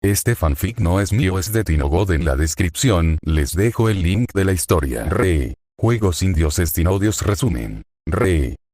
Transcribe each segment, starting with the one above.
Este fanfic no es mío, es de Tinogod. En la descripción les dejo el link de la historia. Juegos indios Estinodios resumen.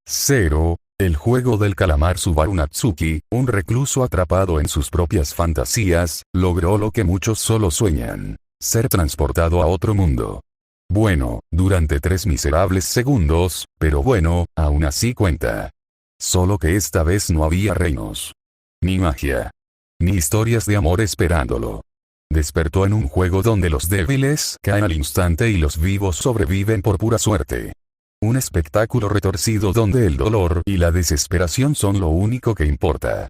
0. El juego del calamar. Subaru Natsuki, un recluso atrapado en sus propias fantasías, logró lo que muchos solo sueñan: ser transportado a otro mundo. Bueno, durante 3 miserables segundos, pero bueno, aún así cuenta. Solo que esta vez no había reinos, ni magia, ni historias de amor esperándolo. Despertó en un juego donde los débiles caen al instante y los vivos sobreviven por pura suerte. Un espectáculo retorcido donde el dolor y la desesperación son lo único que importa.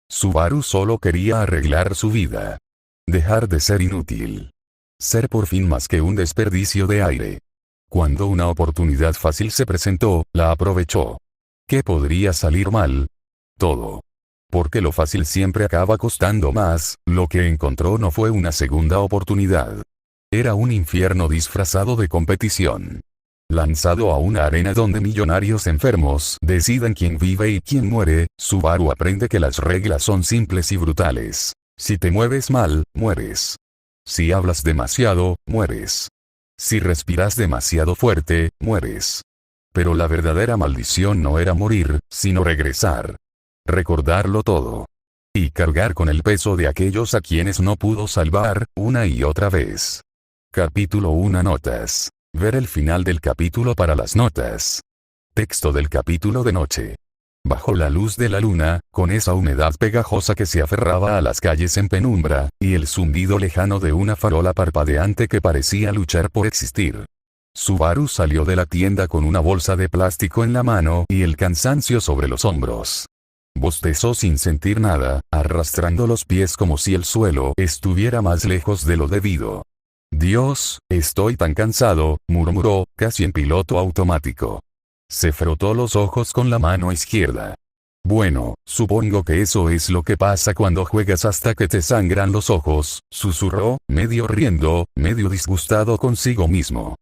Subaru solo quería arreglar su vida. Dejar de ser inútil. Ser por fin más que un desperdicio de aire. Cuando una oportunidad fácil se presentó, la aprovechó. ¿Qué podría salir mal? Todo. Porque lo fácil siempre acaba costando más. Lo que encontró no fue una segunda oportunidad. Era un infierno disfrazado de competición. Lanzado a una arena donde millonarios enfermos deciden quién vive y quién muere, Subaru aprende que las reglas son simples y brutales. Si te mueves mal, mueres. Si hablas demasiado, mueres. Si respiras demasiado fuerte, mueres. Pero la verdadera maldición no era morir, sino regresar. Recordarlo todo. Y cargar con el peso de aquellos a quienes no pudo salvar, una y otra vez. Capítulo 1. Notas. Ver el final del capítulo para las notas. Texto del capítulo de noche. Bajo la luz de la luna, con esa humedad pegajosa que se aferraba a las calles en penumbra, y el zumbido lejano de una farola parpadeante que parecía luchar por existir. Subaru salió de la tienda con una bolsa de plástico en la mano y el cansancio sobre los hombros. Bostezó sin sentir nada, arrastrando los pies como si el suelo estuviera más lejos de lo debido. Dios, estoy tan cansado, murmuró, casi en piloto automático. Se frotó los ojos con la mano izquierda. Bueno, supongo que eso es lo que pasa cuando juegas hasta que te sangran los ojos, susurró, medio riendo, medio disgustado consigo mismo.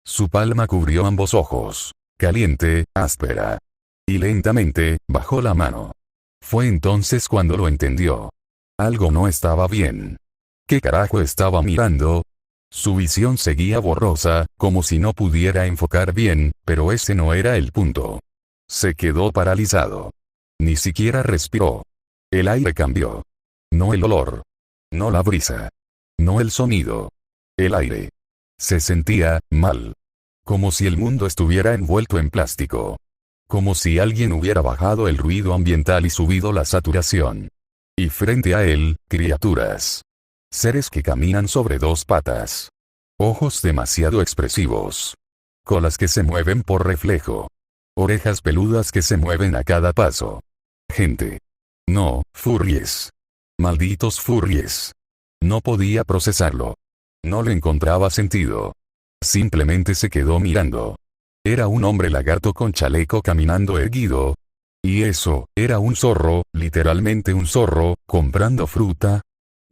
Su palma cubrió ambos ojos. Caliente, áspera. Y lentamente, bajó la mano. Fue entonces cuando lo entendió. Algo no estaba bien. ¿Qué carajo estaba mirando? Su visión seguía borrosa, como si no pudiera enfocar bien, pero ese no era el punto. Se quedó paralizado. Ni siquiera respiró. El aire cambió. No el olor. No la brisa. No el sonido. El aire. Se sentía mal. Como si el mundo estuviera envuelto en plástico. Como si alguien hubiera bajado el ruido ambiental y subido la saturación. Y frente a él, criaturas. Seres que caminan sobre 2 patas. Ojos demasiado expresivos. Colas que se mueven por reflejo. Orejas peludas que se mueven a cada paso. Gente. No, furries. Malditos furries. No podía procesarlo. No le encontraba sentido. Simplemente se quedó mirando. Era un hombre lagarto con chaleco caminando erguido. Y eso, era un zorro, literalmente un zorro, comprando fruta.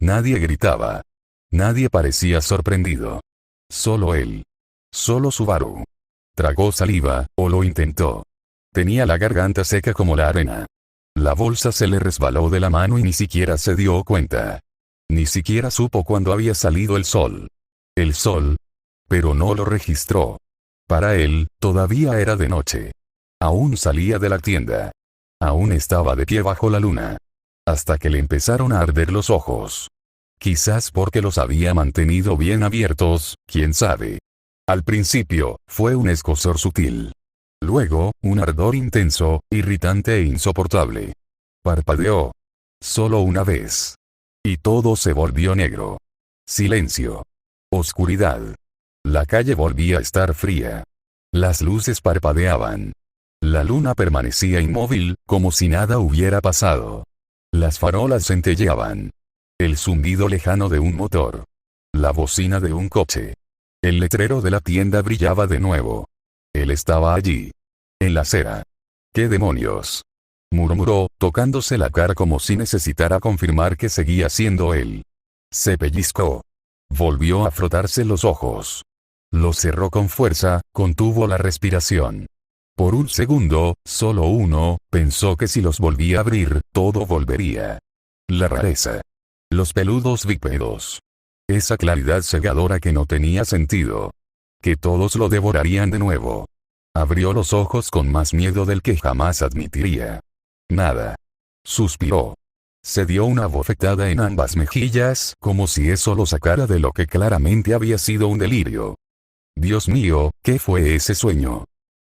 Nadie gritaba. Nadie parecía sorprendido. Solo él. Solo Subaru. Tragó saliva, o lo intentó. Tenía la garganta seca como la arena. La bolsa se le resbaló de la mano y ni siquiera se dio cuenta. Ni siquiera supo cuándo había salido el sol. El sol. Pero no lo registró. Para él, todavía era de noche. Aún salía de la tienda. Aún estaba de pie bajo la luna. Hasta que le empezaron a arder los ojos. Quizás porque los había mantenido bien abiertos, quién sabe. Al principio, fue un escozor sutil. Luego, un ardor intenso, irritante e insoportable. Parpadeó. Solo una vez. Y todo se volvió negro. Silencio. Oscuridad. La calle volvía a estar fría. Las luces parpadeaban. La luna permanecía inmóvil, como si nada hubiera pasado. Las farolas centelleaban. El zumbido lejano de un motor. La bocina de un coche. El letrero de la tienda brillaba de nuevo. Él estaba allí. En la acera. ¿Qué demonios? Murmuró, tocándose la cara como si necesitara confirmar que seguía siendo él. Se pellizcó. Volvió a frotarse los ojos. Los cerró con fuerza, contuvo la respiración. Por un segundo, solo uno, pensó que si los volvía a abrir, todo volvería. La rareza. Los peludos bípedos. Esa claridad cegadora que no tenía sentido. Que todos lo devorarían de nuevo. Abrió los ojos con más miedo del que jamás admitiría. Nada. Suspiró. Se dio una bofetada en ambas mejillas, como si eso lo sacara de lo que claramente había sido un delirio. Dios mío, ¿qué fue ese sueño?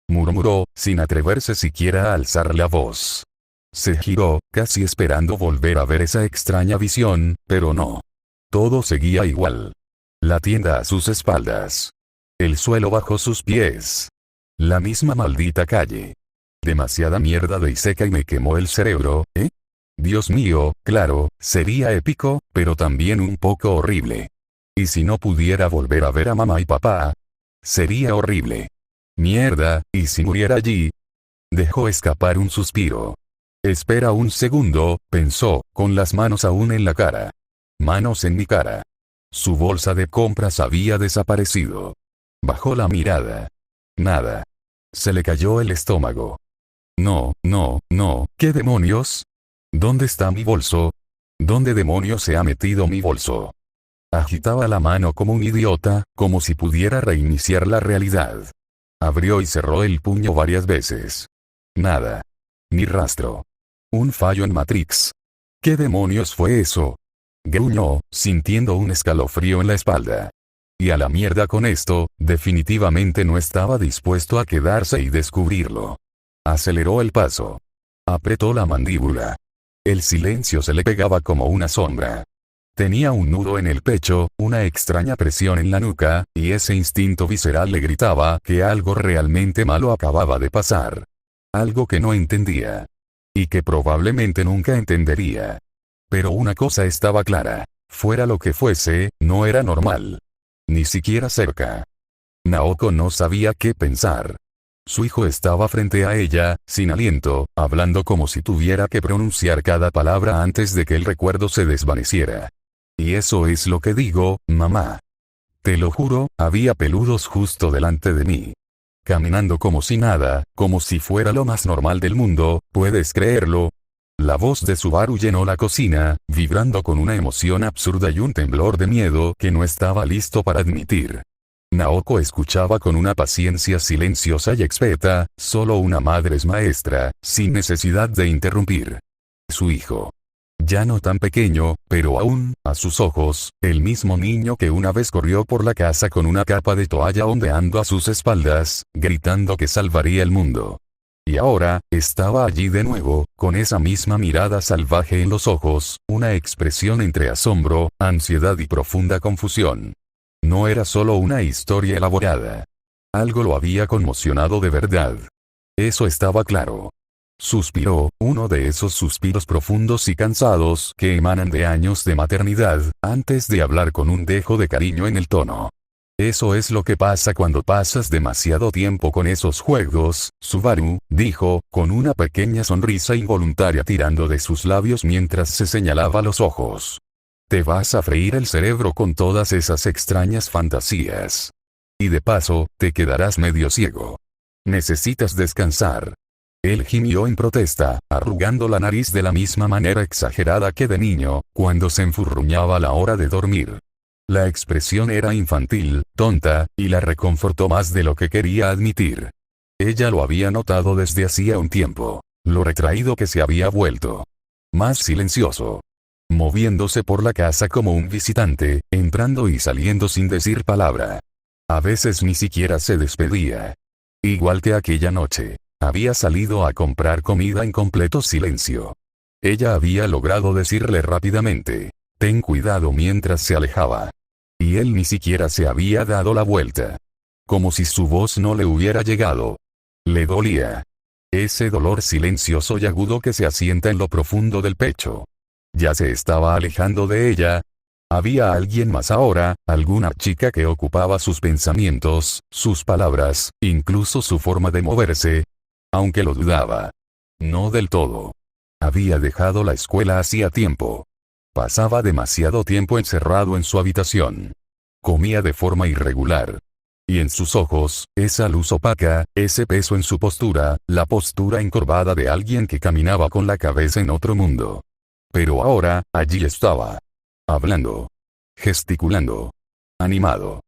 Murmuró, sin atreverse siquiera a alzar la voz. Se giró, casi esperando volver a ver esa extraña visión, pero no. Todo seguía igual. La tienda a sus espaldas. El suelo bajo sus pies. La misma maldita calle. Demasiada mierda de seca y me quemó el cerebro, ¿eh? Dios mío, claro, sería épico, pero también un poco horrible. ¿Y si no pudiera volver a ver a mamá y papá? Sería horrible. Mierda, ¿y si muriera allí? Dejó escapar un suspiro. Espera un segundo, pensó, con las manos aún en la cara. Manos en mi cara. Su bolsa de compras había desaparecido. Bajó la mirada. Nada. Se le cayó el estómago. No, ¿qué demonios? ¿Dónde está mi bolso? ¿Dónde demonios se ha metido mi bolso? Agitaba la mano como un idiota, como si pudiera reiniciar la realidad. Abrió y cerró el puño varias veces. Nada. Ni rastro. Un fallo en Matrix. ¿Qué demonios fue eso? Gruñó, sintiendo un escalofrío en la espalda. Y a la mierda con esto, definitivamente no estaba dispuesto a quedarse y descubrirlo. Aceleró el paso. Apretó la mandíbula. El silencio se le pegaba como una sombra. Tenía un nudo en el pecho, una extraña presión en la nuca, y ese instinto visceral le gritaba que algo realmente malo acababa de pasar. Algo que no entendía. Y que probablemente nunca entendería. Pero una cosa estaba clara. Fuera lo que fuese, no era normal. Ni siquiera cerca. Naoko no sabía qué pensar. Su hijo estaba frente a ella, sin aliento, hablando como si tuviera que pronunciar cada palabra antes de que el recuerdo se desvaneciera. Y eso es lo que digo, mamá. Te lo juro, había peludos justo delante de mí. Caminando como si nada, como si fuera lo más normal del mundo, ¿puedes creerlo? La voz de Subaru llenó la cocina, vibrando con una emoción absurda y un temblor de miedo que no estaba listo para admitir. Naoko escuchaba con una paciencia silenciosa y experta, solo una madre es maestra, sin necesidad de interrumpir. Su hijo. Ya no tan pequeño, pero aún, a sus ojos, el mismo niño que una vez corrió por la casa con una capa de toalla ondeando a sus espaldas, gritando que salvaría el mundo. Y ahora, estaba allí de nuevo, con esa misma mirada salvaje en los ojos, una expresión entre asombro, ansiedad y profunda confusión. No era solo una historia elaborada. Algo lo había conmocionado de verdad. Eso estaba claro. Suspiró, uno de esos suspiros profundos y cansados que emanan de años de maternidad, antes de hablar con un dejo de cariño en el tono. Eso es lo que pasa cuando pasas demasiado tiempo con esos juegos, Subaru, dijo, con una pequeña sonrisa involuntaria tirando de sus labios mientras se señalaba los ojos. Te vas a freír el cerebro con todas esas extrañas fantasías. Y de paso, te quedarás medio ciego. Necesitas descansar. Él gimió en protesta, arrugando la nariz de la misma manera exagerada que de niño, cuando se enfurruñaba a la hora de dormir. La expresión era infantil, tonta, y la reconfortó más de lo que quería admitir. Ella lo había notado desde hacía un tiempo, lo retraído que se había vuelto. Más silencioso. Moviéndose por la casa como un visitante, entrando y saliendo sin decir palabra. A veces ni siquiera se despedía. Igual que aquella noche. Había salido a comprar comida en completo silencio. Ella había logrado decirle rápidamente, ten cuidado mientras se alejaba. Y él ni siquiera se había dado la vuelta. Como si su voz no le hubiera llegado. Le dolía. Ese dolor silencioso y agudo que se asienta en lo profundo del pecho. Ya se estaba alejando de ella. Había alguien más ahora, alguna chica que ocupaba sus pensamientos, sus palabras, incluso su forma de moverse. Aunque lo dudaba. No del todo. Había dejado la escuela hacía tiempo. Pasaba demasiado tiempo encerrado en su habitación. Comía de forma irregular. Y en sus ojos, esa luz opaca, ese peso en su postura, la postura encorvada de alguien que caminaba con la cabeza en otro mundo. Pero ahora, allí estaba. hablando, gesticulando, animado.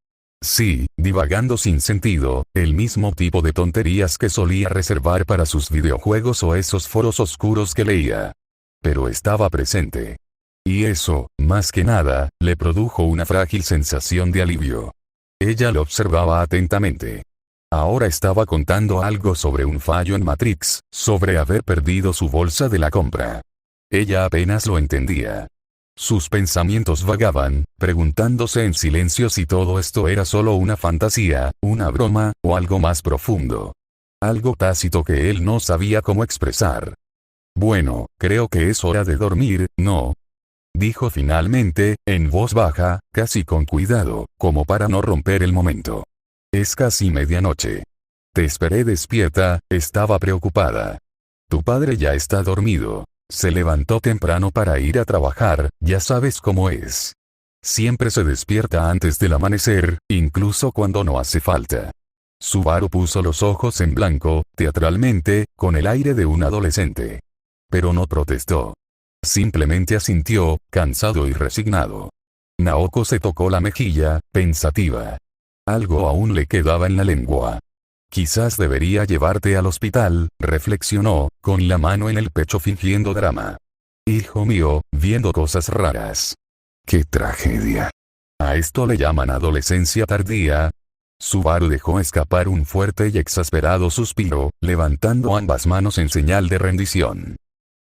Sí, divagando sin sentido, el mismo tipo de tonterías que solía reservar para sus videojuegos o esos foros oscuros que leía. Pero estaba presente. Y eso, más que nada, le produjo una frágil sensación de alivio. Ella lo observaba atentamente. Ahora estaba contando algo sobre un fallo en Matrix, sobre haber perdido su bolsa de la compra. Ella apenas lo entendía. Sus pensamientos vagaban, preguntándose en silencio si todo esto era solo una fantasía, una broma, o algo más profundo. Algo tácito que él no sabía cómo expresar. Bueno, creo que es hora de dormir, ¿no? Dijo finalmente, en voz baja, casi con cuidado, como para no romper el momento. Es casi medianoche. Te esperé despierta, estaba preocupada. Tu padre ya está dormido. Se levantó temprano para ir a trabajar, ya sabes cómo es. Siempre se despierta antes del amanecer, incluso cuando no hace falta. Subaru puso los ojos en blanco, teatralmente, con el aire de un adolescente. Pero no protestó. Simplemente asintió, cansado y resignado. Naoko se tocó la mejilla, pensativa. Algo aún le quedaba en la lengua. Quizás debería llevarte al hospital, reflexionó, con la mano en el pecho fingiendo drama. Hijo mío, viendo cosas raras. ¡Qué tragedia! ¿A esto le llaman adolescencia tardía? Subaru dejó escapar un fuerte y exasperado suspiro, levantando ambas manos en señal de rendición.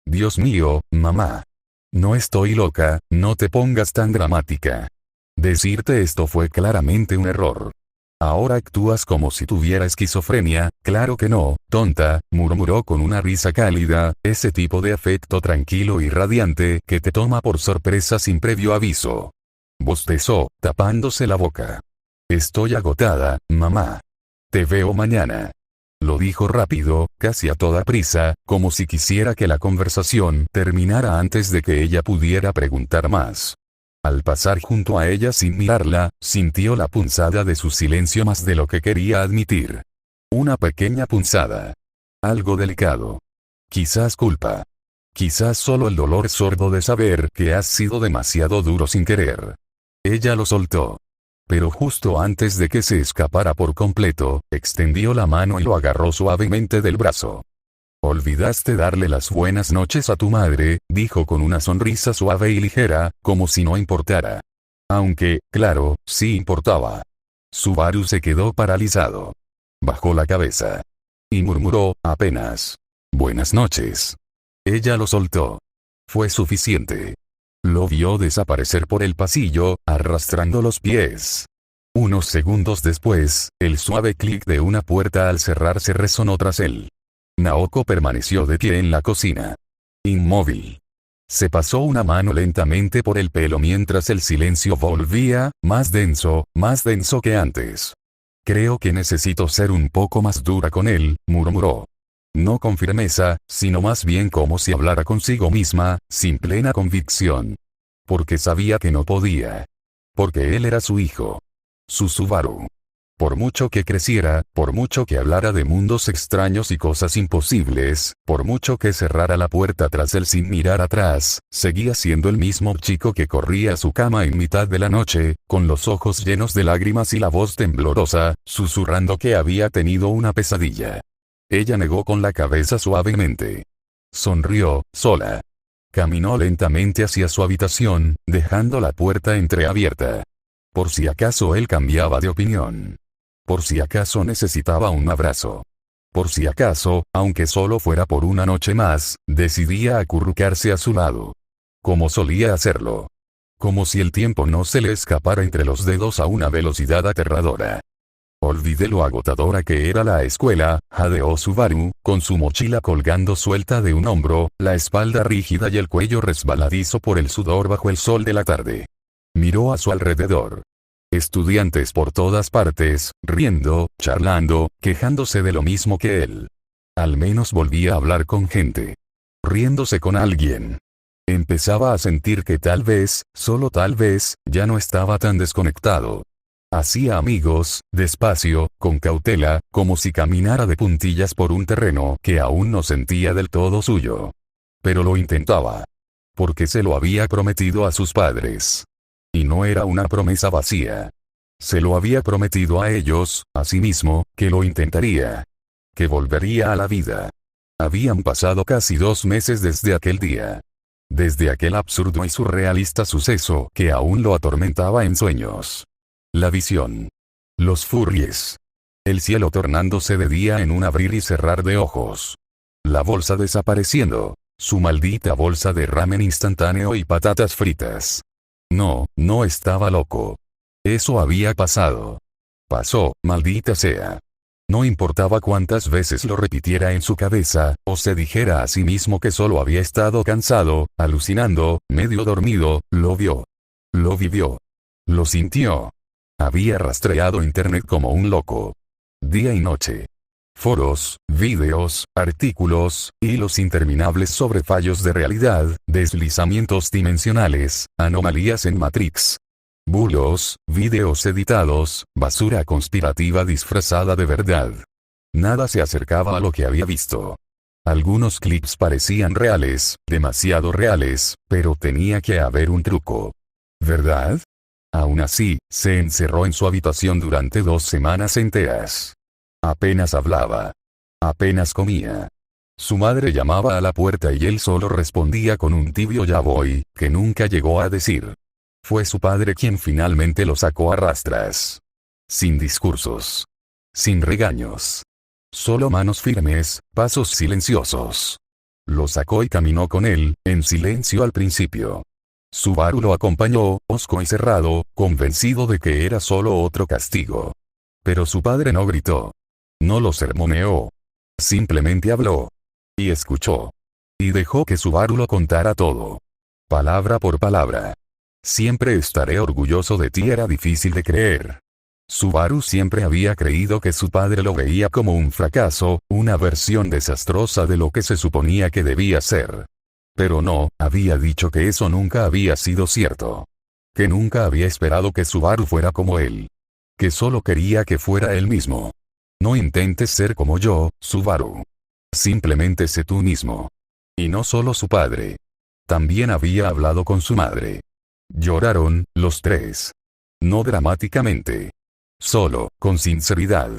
Dios mío, mamá. No estoy loca, no te pongas tan dramática. Decirte esto fue claramente un error. Ahora actúas como si tuviera esquizofrenia, claro que no, tonta, murmuró con una risa cálida, ese tipo de afecto tranquilo y radiante que te toma por sorpresa sin previo aviso. Bostezó, tapándose la boca. Estoy agotada, mamá. Te veo mañana. Lo dijo rápido, casi a toda prisa, como si quisiera que la conversación terminara antes de que ella pudiera preguntar más. Al pasar junto a ella sin mirarla, sintió la punzada de su silencio más de lo que quería admitir. Una pequeña punzada. Algo delicado. Quizás culpa. Quizás solo el dolor sordo de saber que has sido demasiado duro sin querer. Ella lo soltó. Pero justo antes de que se escapara por completo, extendió la mano y lo agarró suavemente del brazo. Olvidaste darle las buenas noches a tu madre, dijo con una sonrisa suave y ligera, como si no importara. Aunque, claro, sí importaba. Subaru se quedó paralizado. Bajó la cabeza. Y murmuró, apenas. Buenas noches. Ella lo soltó. Fue suficiente. Lo vio desaparecer por el pasillo, arrastrando los pies. Unos segundos después, el suave clic de una puerta al cerrarse resonó tras él. Naoko permaneció de pie en la cocina. Inmóvil. Se pasó una mano lentamente por el pelo mientras el silencio volvía, más denso que antes. Creo que necesito ser un poco más dura con él, murmuró. No con firmeza, sino más bien como si hablara consigo misma, sin plena convicción. Porque sabía que no podía. Porque él era su hijo. Su Subaru. Por mucho que creciera, por mucho que hablara de mundos extraños y cosas imposibles, por mucho que cerrara la puerta tras él sin mirar atrás, seguía siendo el mismo chico que corría a su cama en mitad de la noche, con los ojos llenos de lágrimas y la voz temblorosa, susurrando que había tenido una pesadilla. Ella negó con la cabeza suavemente. Sonrió, sola. Caminó lentamente hacia su habitación, dejando la puerta entreabierta. Por si acaso él cambiaba de opinión. Por si acaso necesitaba un abrazo. Por si acaso, aunque solo fuera por una noche más, decidía acurrucarse a su lado. Como solía hacerlo. Como si el tiempo no se le escapara entre los dedos a una velocidad aterradora. Olvidé lo agotadora que era la escuela, jadeó Subaru, con su mochila colgando suelta de un hombro, la espalda rígida y el cuello resbaladizo por el sudor bajo el sol de la tarde. Miró a su alrededor. Estudiantes por todas partes, riendo, charlando, quejándose de lo mismo que él. Al menos volvía a hablar con gente. Riéndose con alguien. Empezaba a sentir que tal vez, solo tal vez, ya no estaba tan desconectado. Hacía amigos, despacio, con cautela, como si caminara de puntillas por un terreno que aún no sentía del todo suyo. Pero lo intentaba. Porque se lo había prometido a sus padres. Y no era una promesa vacía. Se lo había prometido a ellos, a sí mismo, que lo intentaría. Que volvería a la vida. Habían pasado casi 2 meses desde aquel día. Desde aquel absurdo y surrealista suceso que aún lo atormentaba en sueños. La visión. Los furries. El cielo tornándose de día en un abrir y cerrar de ojos. La bolsa desapareciendo. Su maldita bolsa de ramen instantáneo y patatas fritas. No, no estaba loco. Eso había pasado. Pasó, maldita sea. No importaba cuántas veces lo repitiera en su cabeza, o se dijera a sí mismo que solo había estado cansado, alucinando, medio dormido, lo vio. Lo vivió. Lo sintió. Había rastreado internet como un loco. Día y noche. Foros, vídeos, artículos, hilos interminables sobre fallos de realidad, deslizamientos dimensionales, anomalías en Matrix. Bulos, vídeos editados, basura conspirativa disfrazada de verdad. Nada se acercaba a lo que había visto. Algunos clips parecían reales, demasiado reales, pero tenía que haber un truco. ¿Verdad? Aún así, se encerró en su habitación durante 2 semanas enteras. Apenas hablaba. Apenas comía. Su madre llamaba a la puerta y él solo respondía con un tibio "ya voy", que nunca llegó a decir. Fue su padre quien finalmente lo sacó a rastras. Sin discursos. Sin regaños. Solo manos firmes, pasos silenciosos. Lo sacó y caminó con él, en silencio al principio. Subaru lo acompañó, hosco y cerrado, convencido de que era solo otro castigo. Pero su padre no gritó. No lo sermoneó. Simplemente habló. Y escuchó. Y dejó que Subaru lo contara todo. Palabra por palabra. Siempre estaré orgulloso de ti era difícil de creer. Subaru siempre había creído que su padre lo veía como un fracaso, una versión desastrosa de lo que se suponía que debía ser. Pero no, había dicho que eso nunca había sido cierto. Que nunca había esperado que Subaru fuera como él. Que solo quería que fuera él mismo. No intentes ser como yo, Subaru. Simplemente sé tú mismo. Y no solo su padre. También había hablado con su madre. Lloraron, los 3. No dramáticamente. Solo, con sinceridad.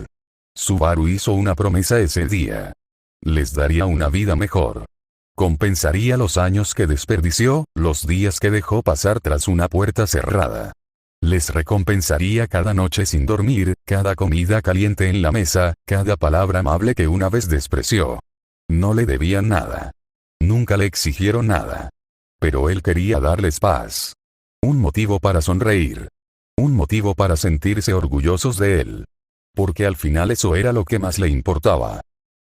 Subaru hizo una promesa ese día. Les daría una vida mejor. Compensaría los años que desperdició, los días que dejó pasar tras una puerta cerrada. Les recompensaría cada noche sin dormir, cada comida caliente en la mesa, cada palabra amable que una vez despreció. No le debían nada. Nunca le exigieron nada. Pero él quería darles paz. Un motivo para sonreír. Un motivo para sentirse orgullosos de él. Porque al final eso era lo que más le importaba.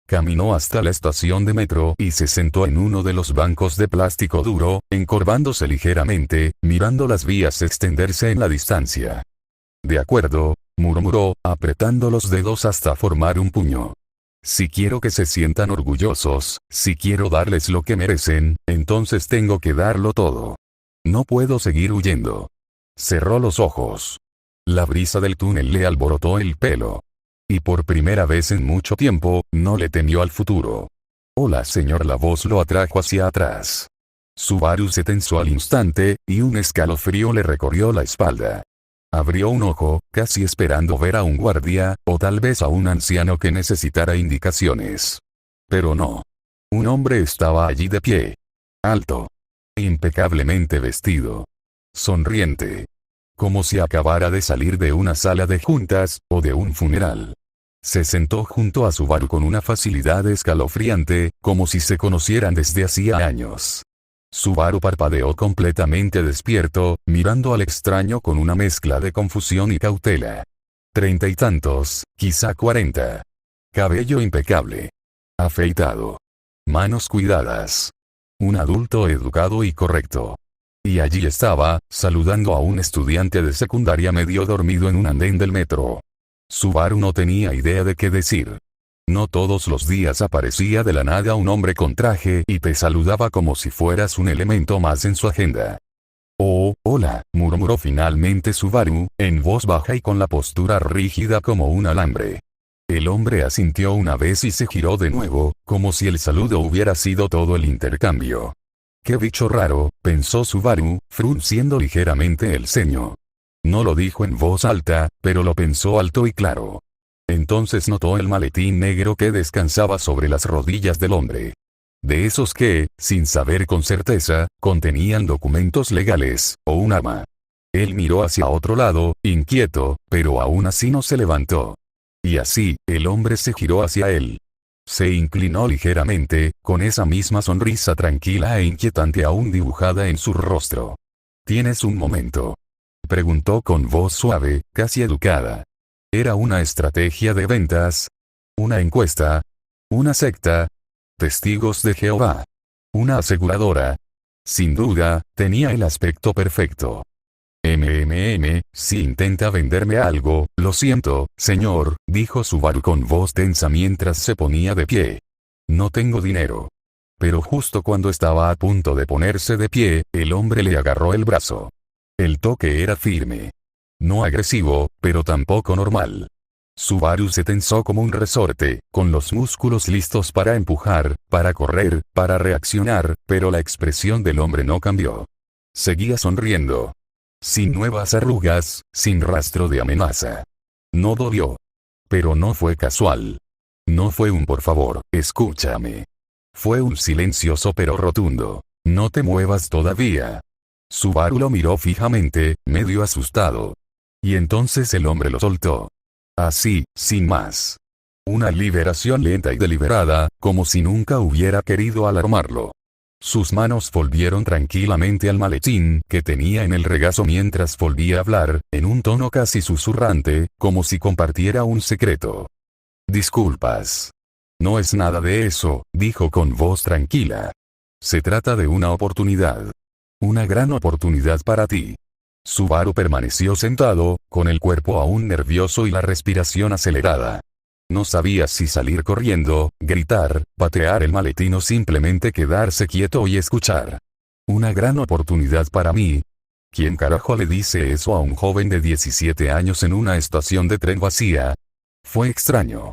Caminó hasta la estación de metro y se sentó en uno de los bancos de plástico duro, encorvándose ligeramente, mirando las vías extenderse en la distancia. De acuerdo, murmuró, apretando los dedos hasta formar un puño. Si quiero que se sientan orgullosos, si quiero darles lo que merecen, entonces tengo que darlo todo. No puedo seguir huyendo. Cerró los ojos. La brisa del túnel le alborotó el pelo. Y por primera vez en mucho tiempo, no le temió al futuro. Hola señor, la voz lo atrajo hacia atrás. Subaru se tensó al instante, y un escalofrío le recorrió la espalda. Abrió un ojo, casi esperando ver a un guardia, o tal vez a un anciano que necesitara indicaciones. Pero no. Un hombre estaba allí de pie. Alto. Impecablemente vestido. Sonriente. Como si acabara de salir de una sala de juntas, o de un funeral. Se sentó junto a Subaru con una facilidad escalofriante, como si se conocieran desde hacía años. Subaru parpadeó completamente despierto, mirando al extraño con una mezcla de confusión y cautela. 30 y tantos, quizá 40. Cabello impecable. Afeitado. Manos cuidadas. Un adulto educado y correcto. Y allí estaba, saludando a un estudiante de secundaria medio dormido en un andén del metro. Subaru no tenía idea de qué decir. No todos los días aparecía de la nada un hombre con traje y te saludaba como si fueras un elemento más en su agenda. Oh, hola, murmuró finalmente Subaru, en voz baja y con la postura rígida como un alambre. El hombre asintió una vez y se giró de nuevo, como si el saludo hubiera sido todo el intercambio. «Qué bicho raro», pensó Subaru, frunciendo ligeramente el ceño. No lo dijo en voz alta, pero lo pensó alto y claro. Entonces notó el maletín negro que descansaba sobre las rodillas del hombre. De esos que, sin saber con certeza, contenían documentos legales, o un arma. Él miró hacia otro lado, inquieto, pero aún así no se levantó. Y así, el hombre se giró hacia él. Se inclinó ligeramente, con esa misma sonrisa tranquila e inquietante aún dibujada en su rostro. «¿Tienes un momento?», preguntó con voz suave, casi educada. ¿Era una estrategia de ventas? ¿Una encuesta? ¿Una secta? ¿Testigos de Jehová? ¿Una aseguradora? Sin duda, tenía el aspecto perfecto. Si intenta venderme algo, lo siento, señor», dijo Subaru con voz tensa mientras se ponía de pie. «No tengo dinero». Pero justo cuando estaba a punto de ponerse de pie, el hombre le agarró el brazo. El toque era firme. No agresivo, pero tampoco normal. Subaru se tensó como un resorte, con los músculos listos para empujar, para correr, para reaccionar, pero la expresión del hombre no cambió. Seguía sonriendo. Sin nuevas arrugas, sin rastro de amenaza. No dolió. Pero no fue casual. No fue un «por favor, escúchame». Fue un silencioso pero rotundo. «No te muevas todavía». Subaru lo miró fijamente, medio asustado. Y entonces el hombre lo soltó. Así, sin más. Una liberación lenta y deliberada, como si nunca hubiera querido alarmarlo. Sus manos volvieron tranquilamente al maletín que tenía en el regazo mientras volvía a hablar, en un tono casi susurrante, como si compartiera un secreto. «Disculpas. No es nada de eso», dijo con voz tranquila. «Se trata de una oportunidad. Una gran oportunidad para ti». Subaru permaneció sentado, con el cuerpo aún nervioso y la respiración acelerada. No sabía si salir corriendo, gritar, patear el maletín o simplemente quedarse quieto y escuchar. «Una gran oportunidad para mí». ¿Quién carajo le dice eso a un joven de 17 años en una estación de tren vacía? Fue extraño.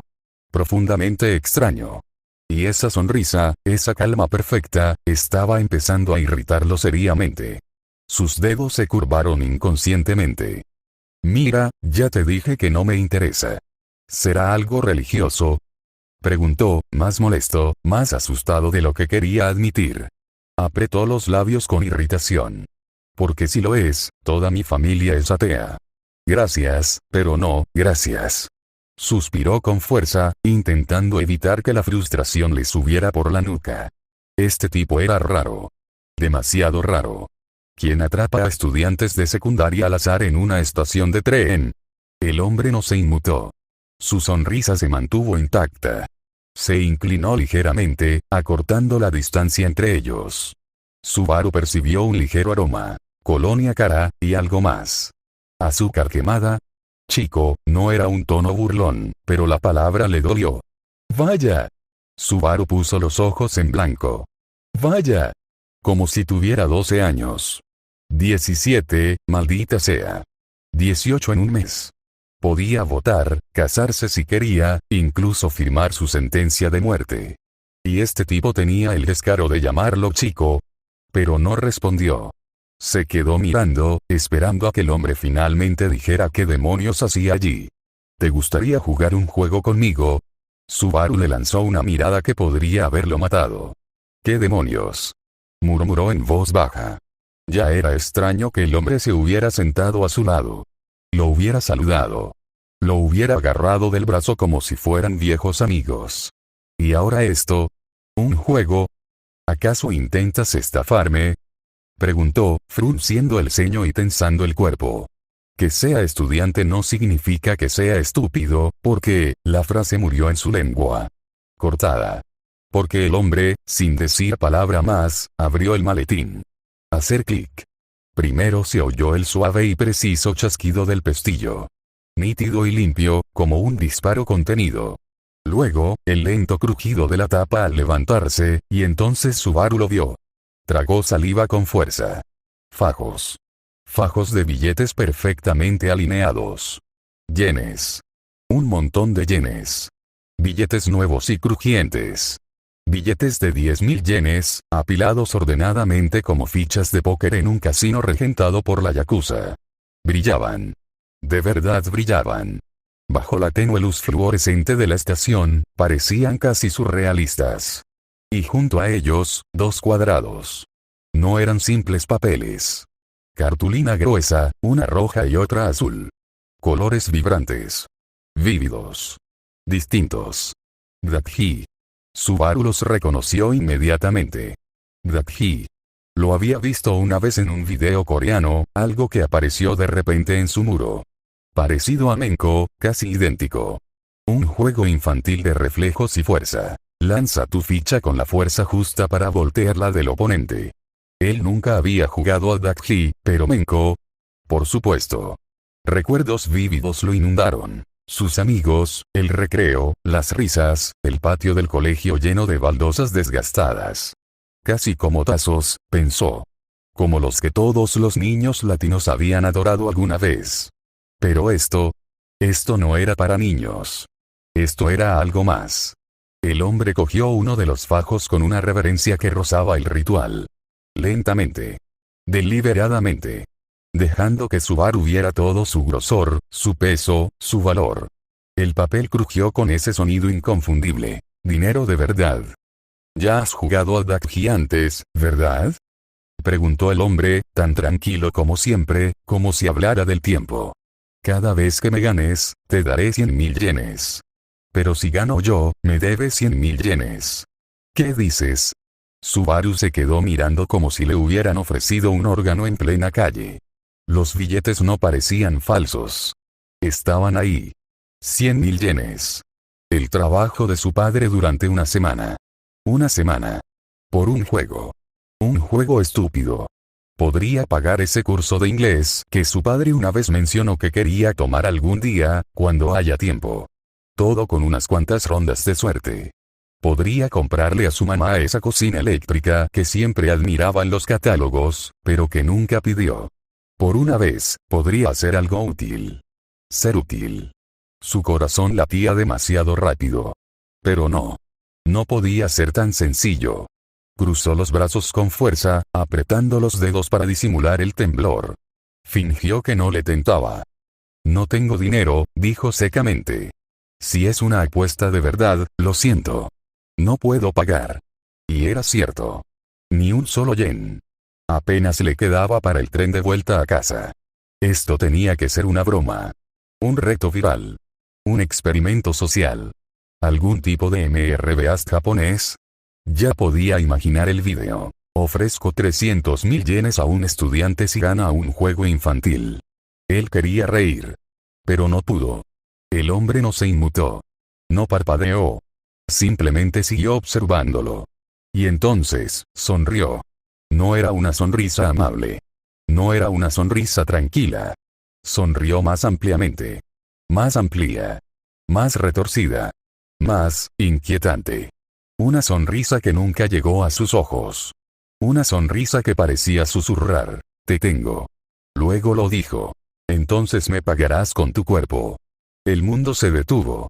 Profundamente extraño. Y esa sonrisa, esa calma perfecta, estaba empezando a irritarlo seriamente. Sus dedos se curvaron inconscientemente. «Mira, ya te dije que no me interesa». «¿Será algo religioso?», preguntó, más molesto, más asustado de lo que quería admitir. Apretó los labios con irritación. «Porque si lo es, toda mi familia es atea». «Gracias, pero no, gracias». Suspiró con fuerza, intentando evitar que la frustración le subiera por la nuca. Este tipo era raro. Demasiado raro. ¿Quién atrapa a estudiantes de secundaria al azar en una estación de tren? El hombre no se inmutó. Su sonrisa se mantuvo intacta. Se inclinó ligeramente, acortando la distancia entre ellos. Subaru percibió un ligero aroma, colonia cara, y algo más. ¿Azúcar quemada? Chico, no era un tono burlón, pero la palabra le dolió. «Vaya». Subaru puso los ojos en blanco. «Vaya». Como si tuviera 12 años. 17, maldita sea. 18 en un mes. Podía votar, casarse si quería, incluso firmar su sentencia de muerte. Y este tipo tenía el descaro de llamarlo chico. Pero no respondió. Se quedó mirando, esperando a que el hombre finalmente dijera qué demonios hacía allí. «¿Te gustaría jugar un juego conmigo?». Subaru le lanzó una mirada que podría haberlo matado. «¿Qué demonios?», murmuró en voz baja. Ya era extraño que el hombre se hubiera sentado a su lado. Lo hubiera saludado. Lo hubiera agarrado del brazo como si fueran viejos amigos. ¿Y ahora esto? ¿Un juego? ¿Acaso intentas estafarme?», preguntó, frunciendo el ceño y tensando el cuerpo. Que sea estudiante no significa que sea estúpido, porque, la frase murió en su lengua. Cortada. Porque el hombre, sin decir palabra más, abrió el maletín. Hacer clic. Primero se oyó el suave y preciso chasquido del pestillo. Nítido y limpio, como un disparo contenido. Luego, el lento crujido de la tapa al levantarse, y entonces Subaru lo vio. Tragó saliva con fuerza. Fajos. Fajos de billetes perfectamente alineados. Yenes. Un montón de yenes. Billetes nuevos y crujientes. Billetes de 10.000 yenes, apilados ordenadamente como fichas de póker en un casino regentado por la Yakuza. Brillaban. De verdad brillaban. Bajo la tenue luz fluorescente de la estación, parecían casi surrealistas. Y junto a ellos, dos cuadrados. No eran simples papeles. Cartulina gruesa, una roja y otra azul. Colores vibrantes. Vívidos. Distintos. Dakhi. Subaru los reconoció inmediatamente. Dakhi. Lo había visto una vez en un video coreano, algo que apareció de repente en su muro. Parecido a Menko, casi idéntico. Un juego infantil de reflejos y fuerza. Lanza tu ficha con la fuerza justa para voltearla del oponente. Él nunca había jugado a Dakhi, pero Menko. Por supuesto. Recuerdos vívidos lo inundaron. Sus amigos, el recreo, las risas, el patio del colegio lleno de baldosas desgastadas. Casi como tazos, pensó. Como los que todos los niños latinos habían adorado alguna vez. Pero esto no era para niños. Esto era algo más. El hombre cogió uno de los fajos con una reverencia que rozaba el ritual. Lentamente. Deliberadamente. Dejando que Subaru viera todo su grosor, su peso, su valor. El papel crujió con ese sonido inconfundible. Dinero de verdad. ¿Ya has jugado a Dakhi antes, verdad? Preguntó el hombre, tan tranquilo como siempre, como si hablara del tiempo. Cada vez que me ganes, te daré 100.000 yenes. Pero si gano yo, me debes 100.000 yenes. ¿Qué dices? Subaru se quedó mirando como si le hubieran ofrecido un órgano en plena calle. Los billetes no parecían falsos. Estaban ahí. 100.000 yenes. El trabajo de su padre durante una semana. Una semana. Por un juego. Un juego estúpido. Podría pagar ese curso de inglés que su padre una vez mencionó que quería tomar algún día, cuando haya tiempo. Todo con unas cuantas rondas de suerte. Podría comprarle a su mamá esa cocina eléctrica que siempre admiraba en los catálogos, pero que nunca pidió. Por una vez, podría hacer algo útil. Ser útil. Su corazón latía demasiado rápido. Pero no. No podía ser tan sencillo. Cruzó los brazos con fuerza, apretando los dedos para disimular el temblor. Fingió que no le tentaba. No tengo dinero, dijo secamente. Si es una apuesta de verdad, lo siento. No puedo pagar. Y era cierto. Ni un solo yen. Apenas le quedaba para el tren de vuelta a casa. Esto tenía que ser una broma. Un reto viral. Un experimento social. ¿Algún tipo de MRBAS japonés? Ya podía imaginar el video. Ofrezco 300.000 yenes a un estudiante si gana un juego infantil. Él quería reír. Pero no pudo. El hombre no se inmutó. No parpadeó. Simplemente siguió observándolo. Y entonces, sonrió. No era una sonrisa amable. No era una sonrisa tranquila. Sonrió más ampliamente. Más amplia. Más retorcida. Más inquietante. Una sonrisa que nunca llegó a sus ojos. Una sonrisa que parecía susurrar, te tengo. Luego lo dijo. Entonces me pagarás con tu cuerpo. El mundo se detuvo.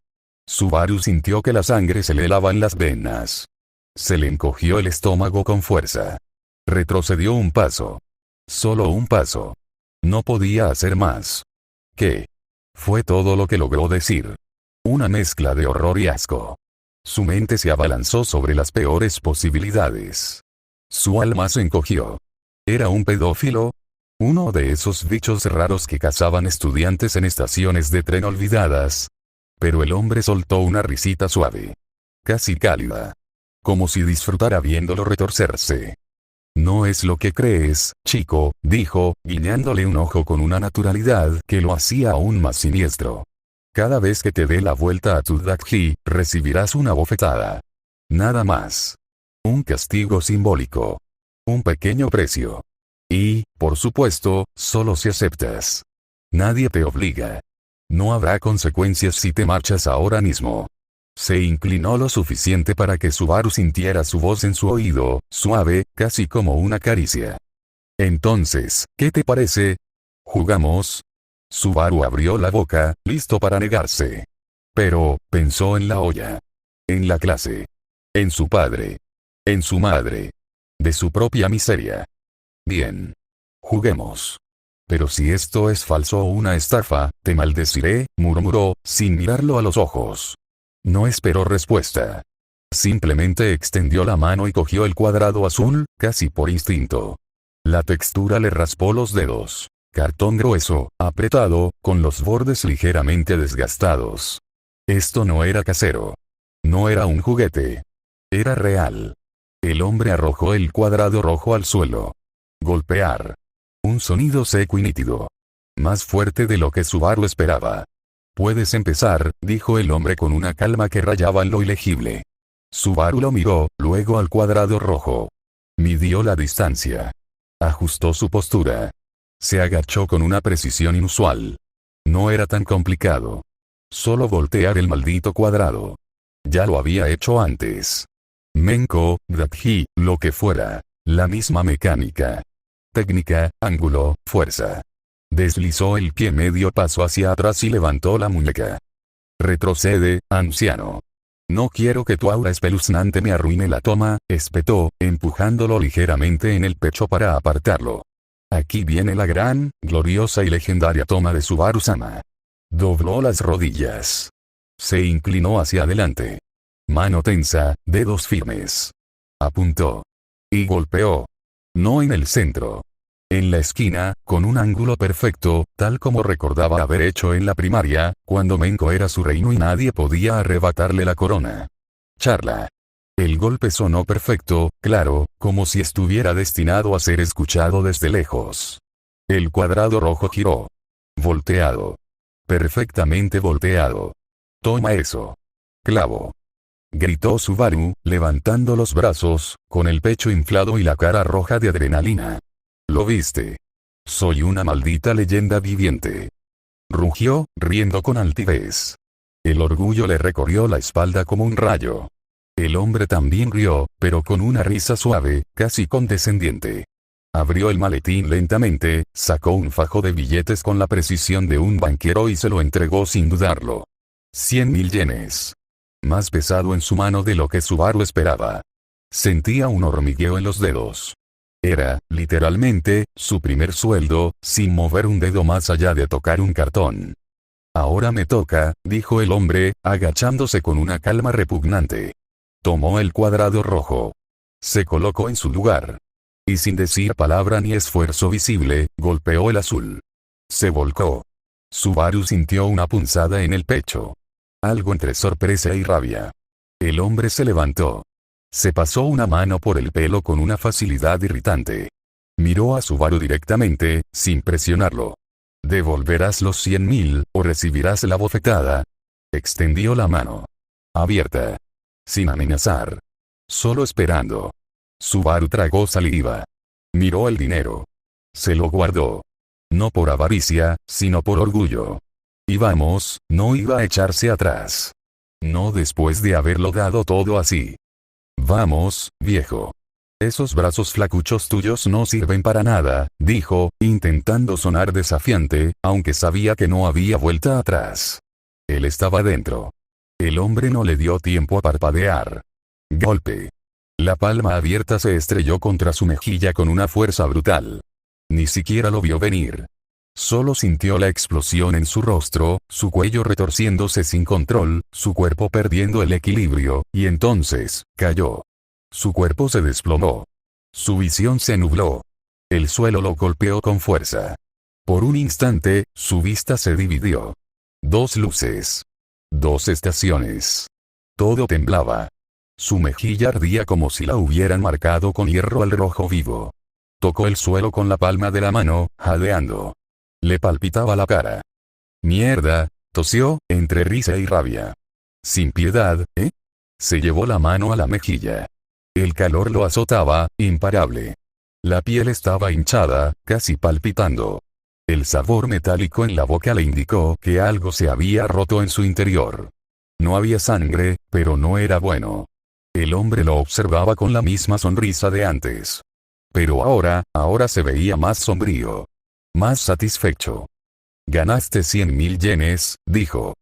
Subaru sintió que la sangre se le helaba en las venas. Se le encogió el estómago con fuerza. Retrocedió un paso. Solo un paso. No podía hacer más. ¿Qué? Fue todo lo que logró decir. Una mezcla de horror y asco. Su mente se abalanzó sobre las peores posibilidades. Su alma se encogió. ¿Era un pedófilo? Uno de esos bichos raros que cazaban estudiantes en estaciones de tren olvidadas. Pero el hombre soltó una risita suave. Casi cálida. Como si disfrutara viéndolo retorcerse. No es lo que crees, chico, dijo, guiñándole un ojo con una naturalidad que lo hacía aún más siniestro. Cada vez que te dé la vuelta a tu Dakhi, recibirás una bofetada. Nada más. Un castigo simbólico. Un pequeño precio. Y, por supuesto, solo si aceptas. Nadie te obliga. No habrá consecuencias si te marchas ahora mismo. Se inclinó lo suficiente para que Subaru sintiera su voz en su oído, suave, casi como una caricia. Entonces, ¿qué te parece? ¿Jugamos? Subaru abrió la boca, listo para negarse. Pero, pensó en la olla. En la clase. En su padre. En su madre. De su propia miseria. Bien. Juguemos. Pero si esto es falso o una estafa, te maldeciré, murmuró, sin mirarlo a los ojos. No esperó respuesta. Simplemente extendió la mano y cogió el cuadrado azul, casi por instinto. La textura le raspó los dedos. Cartón grueso, apretado, con los bordes ligeramente desgastados. Esto no era casero. No era un juguete. Era real. El hombre arrojó el cuadrado rojo al suelo. Golpear. Un sonido seco y nítido. Más fuerte de lo que Subaru esperaba. Puedes empezar, dijo el hombre con una calma que rayaba en lo ilegible. Subaru lo miró, luego al cuadrado rojo. Midió la distancia. Ajustó su postura. Se agachó con una precisión inusual. No era tan complicado. Solo voltear el maldito cuadrado. Ya lo había hecho antes. Menko, Dakhi, lo que fuera. La misma mecánica. Técnica, ángulo, fuerza. Deslizó el pie medio paso hacia atrás y levantó la muñeca. Retrocede, anciano. No quiero que tu aura espeluznante me arruine la toma, espetó, empujándolo ligeramente en el pecho para apartarlo. Aquí viene la gran, gloriosa y legendaria toma de Subaru-sama. Dobló las rodillas. Se inclinó hacia adelante. Mano tensa, dedos firmes. Apuntó. Y golpeó. No en el centro. En la esquina, con un ángulo perfecto, tal como recordaba haber hecho en la primaria, cuando Menko era su reino y nadie podía arrebatarle la corona. Charla. El golpe sonó perfecto, claro, como si estuviera destinado a ser escuchado desde lejos. El cuadrado rojo giró. Volteado. Perfectamente volteado. Toma eso. Clavo. Gritó Subaru, levantando los brazos, con el pecho inflado y la cara roja de adrenalina. ¿Lo viste? Soy una maldita leyenda viviente. Rugió, riendo con altivez. El orgullo le recorrió la espalda como un rayo. El hombre también rió, pero con una risa suave, casi condescendiente. Abrió el maletín lentamente, sacó un fajo de billetes con la precisión de un banquero y se lo entregó sin dudarlo. 100.000 yenes. Más pesado en su mano de lo que Subaru esperaba. Sentía un hormigueo en los dedos. Era, literalmente, su primer sueldo, sin mover un dedo más allá de tocar un cartón. Ahora me toca, dijo el hombre, agachándose con una calma repugnante. Tomó el cuadrado rojo. Se colocó en su lugar. Y sin decir palabra ni esfuerzo visible, golpeó el azul. Se volcó. Subaru sintió una punzada en el pecho. Algo entre sorpresa y rabia. El hombre se levantó. Se pasó una mano por el pelo con una facilidad irritante. Miró a Subaru directamente, sin presionarlo. ¿Devolverás los 100.000, o recibirás la bofetada? Extendió la mano. Abierta. Sin amenazar. Solo esperando. Subaru tragó saliva. Miró el dinero. Se lo guardó. No por avaricia, sino por orgullo. Y vamos, no iba a echarse atrás. No después de haberlo dado todo así. Vamos, viejo. Esos brazos flacuchos tuyos no sirven para nada, dijo, intentando sonar desafiante, aunque sabía que no había vuelta atrás. Él estaba dentro. El hombre no le dio tiempo a parpadear. Golpe. La palma abierta se estrelló contra su mejilla con una fuerza brutal. Ni siquiera lo vio venir. Solo sintió la explosión en su rostro, su cuello retorciéndose sin control, su cuerpo perdiendo el equilibrio, y entonces, cayó. Su cuerpo se desplomó. Su visión se nubló. El suelo lo golpeó con fuerza. Por un instante, su vista se dividió. 2 luces. 2 estaciones. Todo temblaba. Su mejilla ardía como si la hubieran marcado con hierro al rojo vivo. Tocó el suelo con la palma de la mano, jadeando. Le palpitaba la cara. Mierda, tosió, entre risa y rabia. Sin piedad, ¿eh? Se llevó la mano a la mejilla. El calor lo azotaba, imparable. La piel estaba hinchada, casi palpitando. El sabor metálico en la boca le indicó que algo se había roto en su interior. No había sangre, pero no era bueno. El hombre lo observaba con la misma sonrisa de antes. Pero ahora se veía más sombrío. Más satisfecho. Ganaste 100.000 yenes, dijo.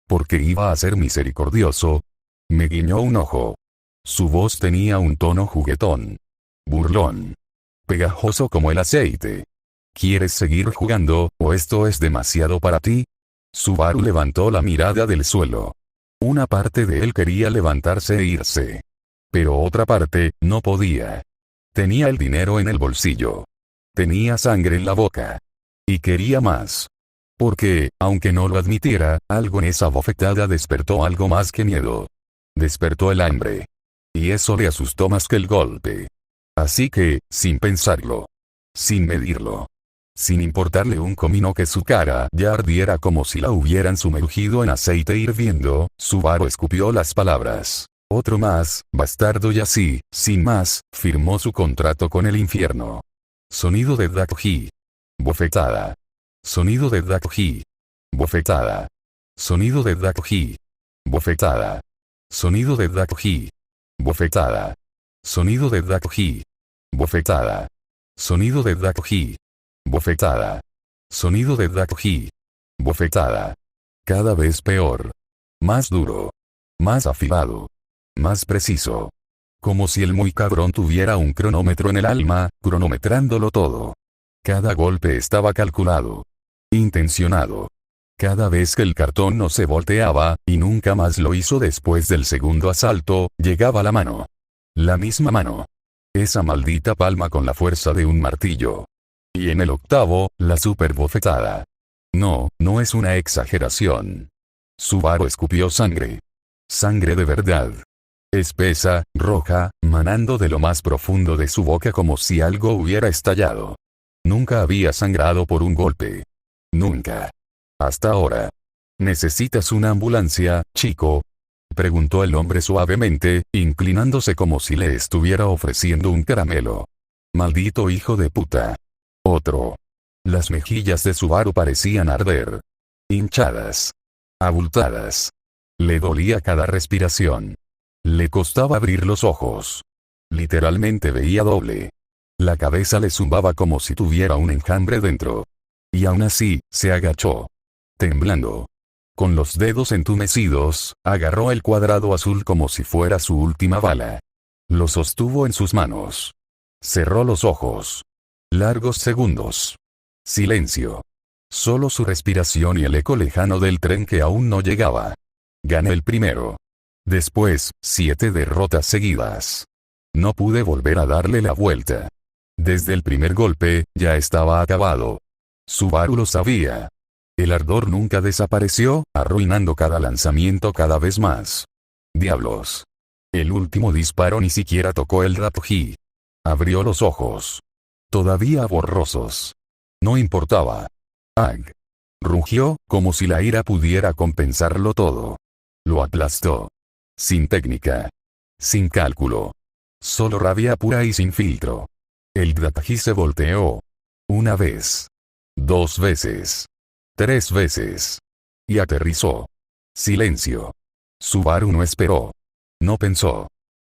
Porque iba a ser misericordioso. Me guiñó un ojo. Su voz tenía un tono juguetón. Burlón. Pegajoso como el aceite. ¿Quieres seguir jugando, o esto es demasiado para ti? Subaru levantó la mirada del suelo. Una parte de él quería levantarse e irse. Pero otra parte, no podía. Tenía el dinero en el bolsillo. Tenía sangre en la boca. Y quería más. Porque, aunque no lo admitiera, algo en esa bofetada despertó algo más que miedo. Despertó el hambre. Y eso le asustó más que el golpe. Así que, sin pensarlo. Sin medirlo. Sin importarle un comino que su cara ya ardiera como si la hubieran sumergido en aceite hirviendo, Subaru escupió las palabras. Otro más, bastardo, y así, sin más, firmó su contrato con el infierno. Sonido de Dakuji. Bofetada. Sonido de Dakuji. Bofetada. Sonido de Dakuji. Bofetada. Sonido de Dakuji. Bofetada. Sonido de Dakuji. Bofetada. Sonido de Dakuji. Bofetada. Sonido de Dakuji. Bofetada. Cada vez peor. Más duro. Más afilado. Más preciso. Como si el muy cabrón tuviera un cronómetro en el alma, cronometrándolo todo. Cada golpe estaba calculado. Intencionado. Cada vez que el cartón no se volteaba, y nunca más lo hizo después del segundo asalto, llegaba la mano. La misma mano. Esa maldita palma con la fuerza de un martillo. Y en el octavo, la super bofetada. No, no es una exageración. Subaru escupió sangre. Sangre de verdad. Espesa, roja, manando de lo más profundo de su boca como si algo hubiera estallado. Nunca había sangrado por un golpe. Nunca. Hasta ahora. ¿Necesitas una ambulancia, chico?, preguntó el hombre suavemente, inclinándose como si le estuviera ofreciendo un caramelo. Maldito hijo de puta. Otro. Las mejillas de Subaru parecían arder. Hinchadas. Abultadas. Le dolía cada respiración. Le costaba abrir los ojos. Literalmente veía doble. La cabeza le zumbaba como si tuviera un enjambre dentro. Y aún así, se agachó. Temblando. Con los dedos entumecidos, agarró el cuadrado azul como si fuera su última bala. Lo sostuvo en sus manos. Cerró los ojos. Largos segundos. Silencio. Solo su respiración y el eco lejano del tren que aún no llegaba. Gané el primero. Después, 7 derrotas seguidas. No pude volver a darle la vuelta. Desde el primer golpe, ya estaba acabado. Subaru lo sabía. El ardor nunca desapareció, arruinando cada lanzamiento cada vez más. Diablos. El último disparo ni siquiera tocó el Dakuji. Abrió los ojos. Todavía borrosos. No importaba. Ag. Rugió, como si la ira pudiera compensarlo todo. Lo aplastó. Sin técnica. Sin cálculo. Solo rabia pura y sin filtro. El Dakuji se volteó. Una vez. 2 veces. 3 veces. Y aterrizó. Silencio. Subaru no esperó. No pensó.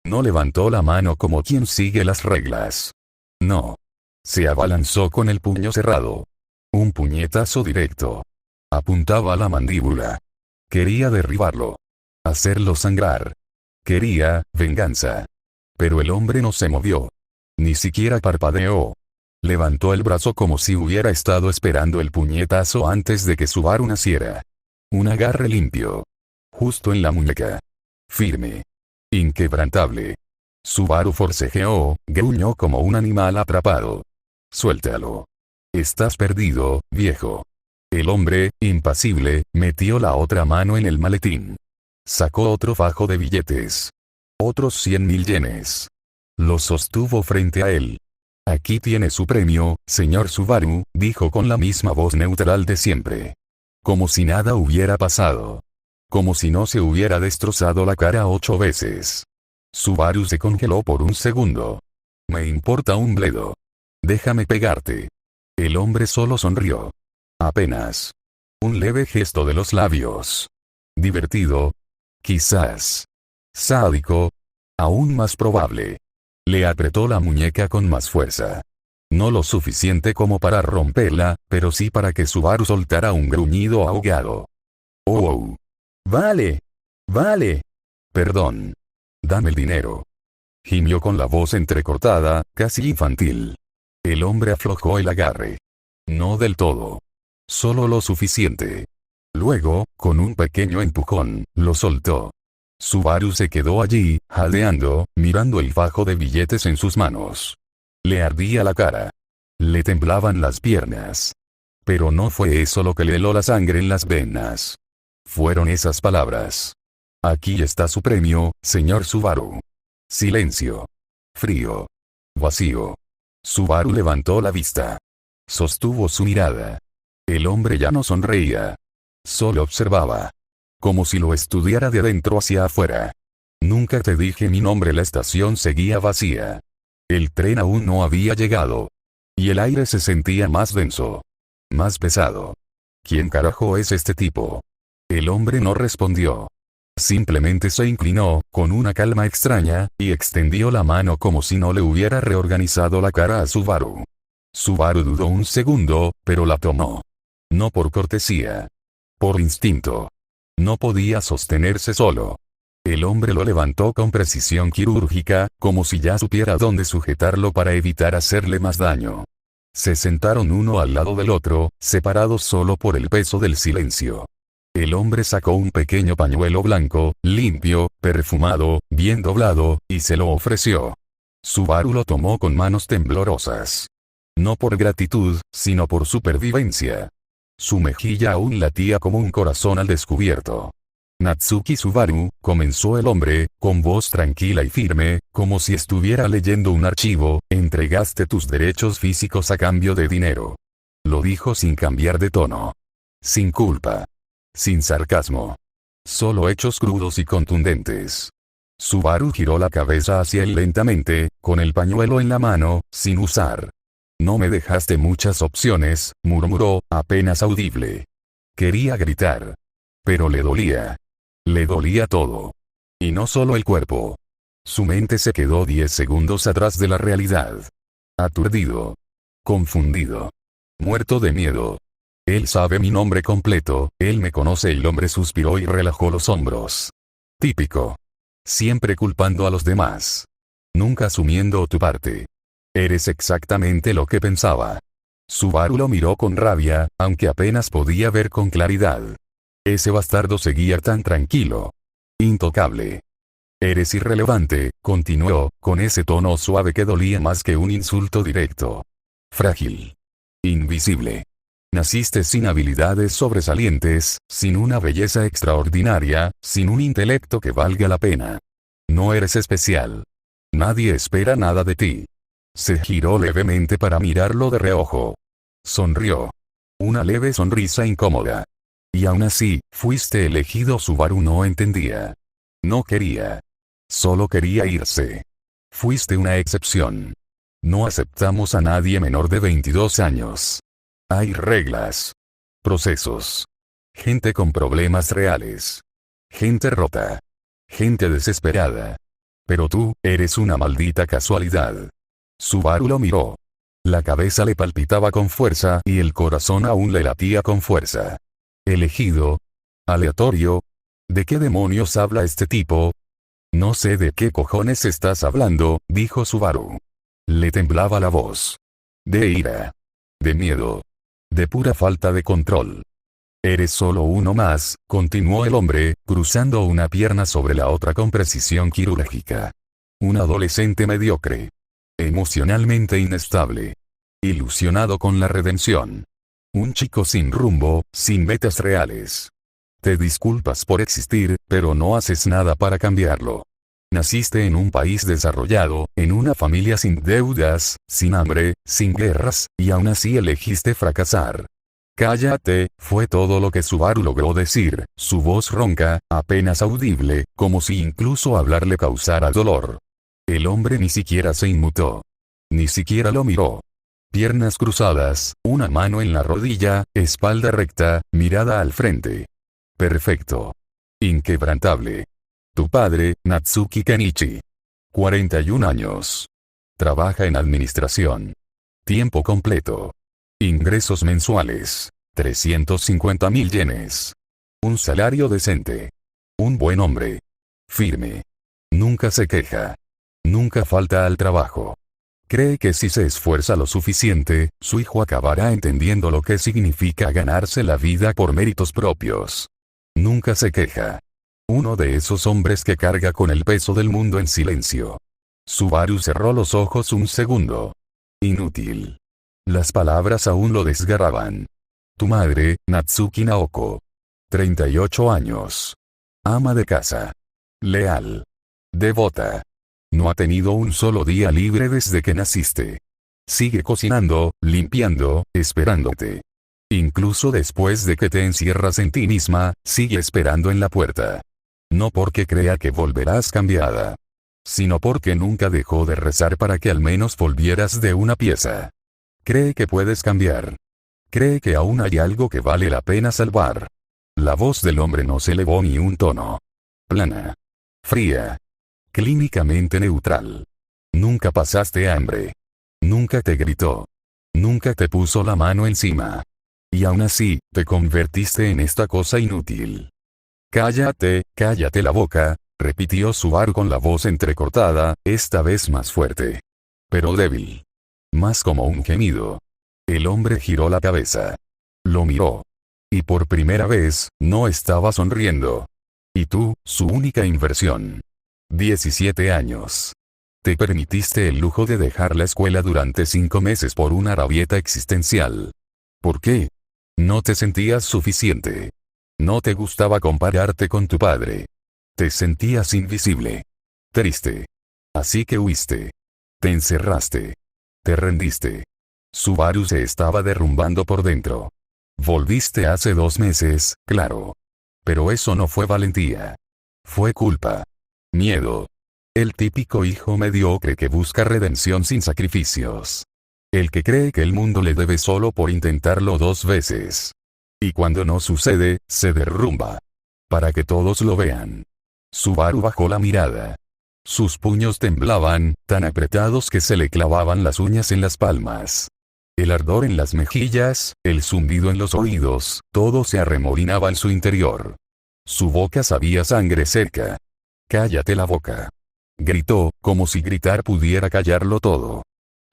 No levantó la mano como quien sigue las reglas. No. Se abalanzó con el puño cerrado. Un puñetazo directo. Apuntaba a la mandíbula. Quería derribarlo. Hacerlo sangrar. Quería venganza. Pero el hombre no se movió. Ni siquiera parpadeó. Levantó el brazo como si hubiera estado esperando el puñetazo antes de que Subaru naciera. Un agarre limpio. Justo en la muñeca. Firme. Inquebrantable. Subaru forcejeó, gruñó como un animal atrapado. Suéltalo. Estás perdido, viejo. El hombre, impasible, metió la otra mano en el maletín. Sacó otro fajo de billetes. Otros 100.000 yenes. Los sostuvo frente a él. Aquí tiene su premio, señor Subaru, dijo con la misma voz neutral de siempre. Como si nada hubiera pasado. Como si no se hubiera destrozado la cara 8 veces. Subaru se congeló por un segundo. Me importa un bledo. Déjame pegarte. El hombre solo sonrió. Apenas. Un leve gesto de los labios. Divertido. Quizás. Sádico. Aún más probable. Le apretó la muñeca con más fuerza. No lo suficiente como para romperla, pero sí para que Subaru soltara un gruñido ahogado. Oh. Vale. Vale. Perdón. Dame el dinero. Gimió con la voz entrecortada, casi infantil. El hombre aflojó el agarre. No del todo. Solo lo suficiente. Luego, con un pequeño empujón, lo soltó. Subaru se quedó allí, jadeando, mirando el fajo de billetes en sus manos. Le ardía la cara. Le temblaban las piernas. Pero no fue eso lo que le heló la sangre en las venas. Fueron esas palabras. Aquí está su premio, señor Subaru. Silencio. Frío. Vacío. Subaru levantó la vista. Sostuvo su mirada. El hombre ya no sonreía. Solo observaba. Como si lo estudiara de adentro hacia afuera. Nunca te dije mi nombre. La estación seguía vacía. El tren aún no había llegado. Y el aire se sentía más denso. Más pesado. ¿Quién carajo es este tipo? El hombre no respondió. Simplemente se inclinó, con una calma extraña, y extendió la mano como si no le hubiera reorganizado la cara a Subaru. Subaru dudó un segundo, pero la tomó. No por cortesía. Por instinto. No podía sostenerse solo. El hombre lo levantó con precisión quirúrgica, como si ya supiera dónde sujetarlo para evitar hacerle más daño. Se sentaron uno al lado del otro, separados solo por el peso del silencio. El hombre sacó un pequeño pañuelo blanco, limpio, perfumado, bien doblado, y se lo ofreció. Subaru lo tomó con manos temblorosas. No por gratitud, sino por supervivencia. Su mejilla aún latía como un corazón al descubierto. Natsuki Subaru, comenzó el hombre, con voz tranquila y firme, como si estuviera leyendo un archivo, entregaste tus derechos físicos a cambio de dinero. Lo dijo sin cambiar de tono. Sin culpa. Sin sarcasmo. Solo hechos crudos y contundentes. Subaru giró la cabeza hacia él lentamente, con el pañuelo en la mano, sin usar. No me dejaste muchas opciones, murmuró, apenas audible. Quería gritar. Pero le dolía. Le dolía todo. Y no solo el cuerpo. Su mente se quedó 10 segundos atrás de la realidad. Aturdido. Confundido. Muerto de miedo. Él sabe mi nombre completo, él me conoce. El hombre suspiró y relajó los hombros. Típico. Siempre culpando a los demás. Nunca asumiendo tu parte. Eres exactamente lo que pensaba. Subaru lo miró con rabia, aunque apenas podía ver con claridad. Ese bastardo seguía tan tranquilo. Intocable. Eres irrelevante, continuó, con ese tono suave que dolía más que un insulto directo. Frágil. Invisible. Naciste sin habilidades sobresalientes, sin una belleza extraordinaria, sin un intelecto que valga la pena. No eres especial. Nadie espera nada de ti. Se giró levemente para mirarlo de reojo. Sonrió. Una leve sonrisa incómoda. Y aún así, fuiste elegido. Subaru no entendía. No quería. Solo quería irse. Fuiste una excepción. No aceptamos a nadie menor de 22 años. Hay reglas. Procesos. Gente con problemas reales. Gente rota. Gente desesperada. Pero tú, eres una maldita casualidad. Subaru lo miró. La cabeza le palpitaba con fuerza y el corazón aún le latía con fuerza. Elegido. Aleatorio. ¿De qué demonios habla este tipo? No sé de qué cojones estás hablando, dijo Subaru. Le temblaba la voz. De ira. De miedo. De pura falta de control. Eres solo uno más, continuó el hombre, cruzando una pierna sobre la otra con precisión quirúrgica. Un adolescente mediocre. Emocionalmente inestable. Ilusionado con la redención. Un chico sin rumbo, sin metas reales. Te disculpas por existir, pero no haces nada para cambiarlo. Naciste en un país desarrollado, en una familia sin deudas, sin hambre, sin guerras, y aún así elegiste fracasar. Cállate, fue todo lo que Subaru logró decir, su voz ronca, apenas audible, como si incluso hablar le causara dolor. El hombre ni siquiera se inmutó. Ni siquiera lo miró. Piernas cruzadas, una mano en la rodilla, espalda recta, mirada al frente. Perfecto. Inquebrantable. Tu padre, Natsuki Kenichi. 41 años. Trabaja en administración. Tiempo completo. Ingresos mensuales. 350.000 yenes. Un salario decente. Un buen hombre. Firme. Nunca se queja. Nunca falta al trabajo. Cree que si se esfuerza lo suficiente, su hijo acabará entendiendo lo que significa ganarse la vida por méritos propios. Nunca se queja. Uno de esos hombres que carga con el peso del mundo en silencio. Subaru cerró los ojos un segundo. Inútil. Las palabras aún lo desgarraban. Tu madre, Natsuki Naoko. 38 años. Ama de casa. Leal. Devota. No ha tenido un solo día libre desde que naciste. Sigue cocinando, limpiando, esperándote. Incluso después de que te encierras en ti misma, sigue esperando en la puerta. No porque crea que volverás cambiada, sino porque nunca dejó de rezar para que al menos volvieras de una pieza. Cree que puedes cambiar. Cree que aún hay algo que vale la pena salvar. La voz del hombre no se elevó ni un tono. Plana. Fría. Clínicamente neutral. Nunca pasaste hambre. Nunca te gritó. Nunca te puso la mano encima. Y aún así, te convertiste en esta cosa inútil. Cállate, cállate la boca, repitió Subaru con la voz entrecortada, esta vez más fuerte. Pero débil. Más como un gemido. El hombre giró la cabeza. Lo miró. Y por primera vez, no estaba sonriendo. Y tú, su única inversión. 17 años. Te permitiste el lujo de dejar la escuela durante 5 meses por una rabieta existencial. ¿Por qué? No te sentías suficiente. No te gustaba compararte con tu padre. Te sentías invisible. Triste. Así que huiste. Te encerraste. Te rendiste. Subaru se estaba derrumbando por dentro. Volviste hace 2 meses, claro. Pero eso no fue valentía. Fue culpa. Miedo. El típico hijo mediocre que busca redención sin sacrificios. El que cree que el mundo le debe solo por intentarlo 2 veces. Y cuando no sucede, se derrumba. Para que todos lo vean. Subaru bajó la mirada. Sus puños temblaban, tan apretados que se le clavaban las uñas en las palmas. El ardor en las mejillas, el zumbido en los oídos, todo se arremolinaba en su interior. Su boca sabía sangre cerca. Cállate la boca. Gritó, como si gritar pudiera callarlo todo.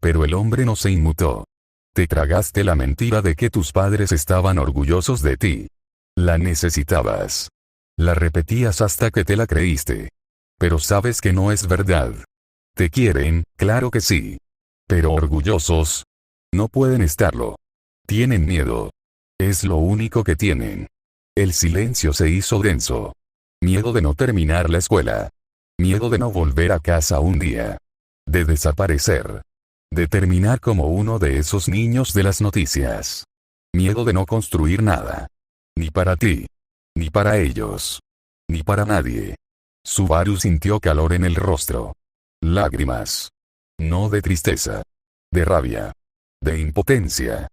Pero el hombre no se inmutó. Te tragaste la mentira de que tus padres estaban orgullosos de ti. La necesitabas. La repetías hasta que te la creíste. Pero sabes que no es verdad. Te quieren, claro que sí. Pero orgullosos. No pueden estarlo. Tienen miedo. Es lo único que tienen. El silencio se hizo denso. Miedo de no terminar la escuela. Miedo de no volver a casa un día. De desaparecer. De terminar como uno de esos niños de las noticias. Miedo de no construir nada. Ni para ti. Ni para ellos. Ni para nadie. Subaru sintió calor en el rostro. Lágrimas. No de tristeza. De rabia. De impotencia.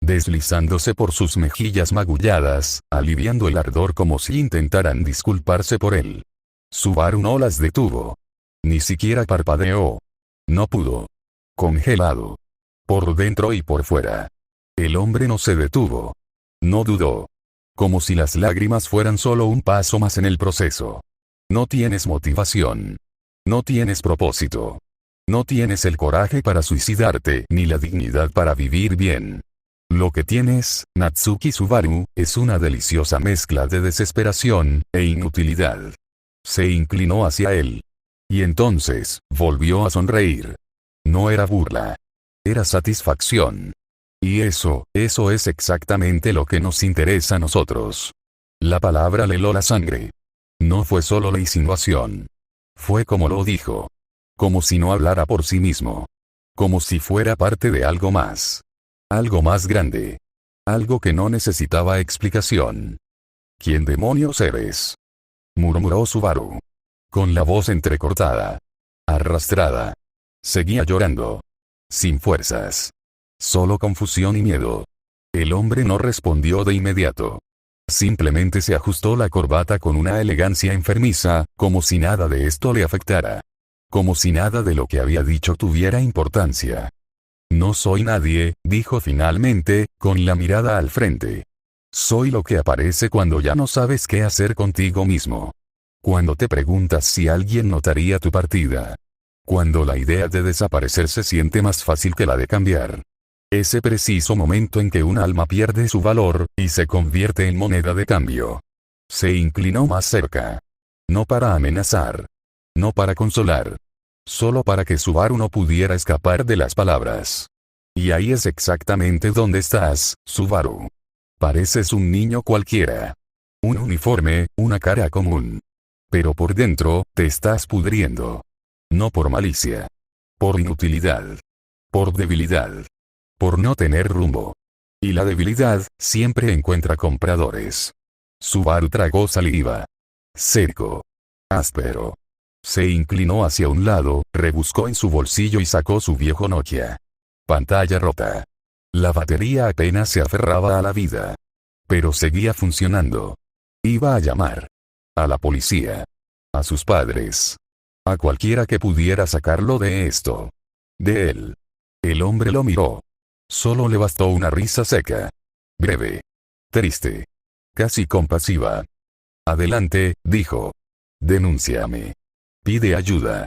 Deslizándose por sus mejillas magulladas, aliviando el ardor como si intentaran disculparse por él. Subaru no las detuvo. Ni siquiera parpadeó. No pudo. Congelado. Por dentro y por fuera. El hombre no se detuvo. No dudó. Como si las lágrimas fueran solo un paso más en el proceso. No tienes motivación. No tienes propósito. No tienes el coraje para suicidarte ni la dignidad para vivir bien. Lo que tienes, Natsuki Subaru, es una deliciosa mezcla de desesperación e inutilidad. Se inclinó hacia él. Y entonces, volvió a sonreír. No era burla. Era satisfacción. Y eso es exactamente lo que nos interesa a nosotros. La palabra le heló la sangre. No fue solo la insinuación. Fue como lo dijo. Como si no hablara por sí mismo. Como si fuera parte de algo más. Algo más grande. Algo que no necesitaba explicación. ¿Quién demonios eres? Murmuró Subaru. Con la voz entrecortada. Arrastrada. Seguía llorando. Sin fuerzas. Solo confusión y miedo. El hombre no respondió de inmediato. Simplemente se ajustó la corbata con una elegancia enfermiza, como si nada de esto le afectara. Como si nada de lo que había dicho tuviera importancia. No soy nadie, dijo finalmente, con la mirada al frente. Soy lo que aparece cuando ya no sabes qué hacer contigo mismo. Cuando te preguntas si alguien notaría tu partida. Cuando la idea de desaparecer se siente más fácil que la de cambiar. Ese preciso momento en que un alma pierde su valor, y se convierte en moneda de cambio. Se inclinó más cerca. No para amenazar. No para consolar. Solo para que Subaru no pudiera escapar de las palabras. Y ahí es exactamente donde estás, Subaru. Pareces un niño cualquiera. Un uniforme, una cara común. Pero por dentro, te estás pudriendo. No por malicia. Por inutilidad. Por debilidad. Por no tener rumbo. Y la debilidad, siempre encuentra compradores. Subaru tragó saliva. Seco. Áspero. Se inclinó hacia un lado, rebuscó en su bolsillo y sacó su viejo Nokia. Pantalla rota. La batería apenas se aferraba a la vida. Pero seguía funcionando. Iba a llamar. A la policía. A sus padres. A cualquiera que pudiera sacarlo de esto. De él. El hombre lo miró. Solo le bastó una risa seca. Breve. Triste. Casi compasiva. Adelante, dijo. Denúnciame. Pide ayuda.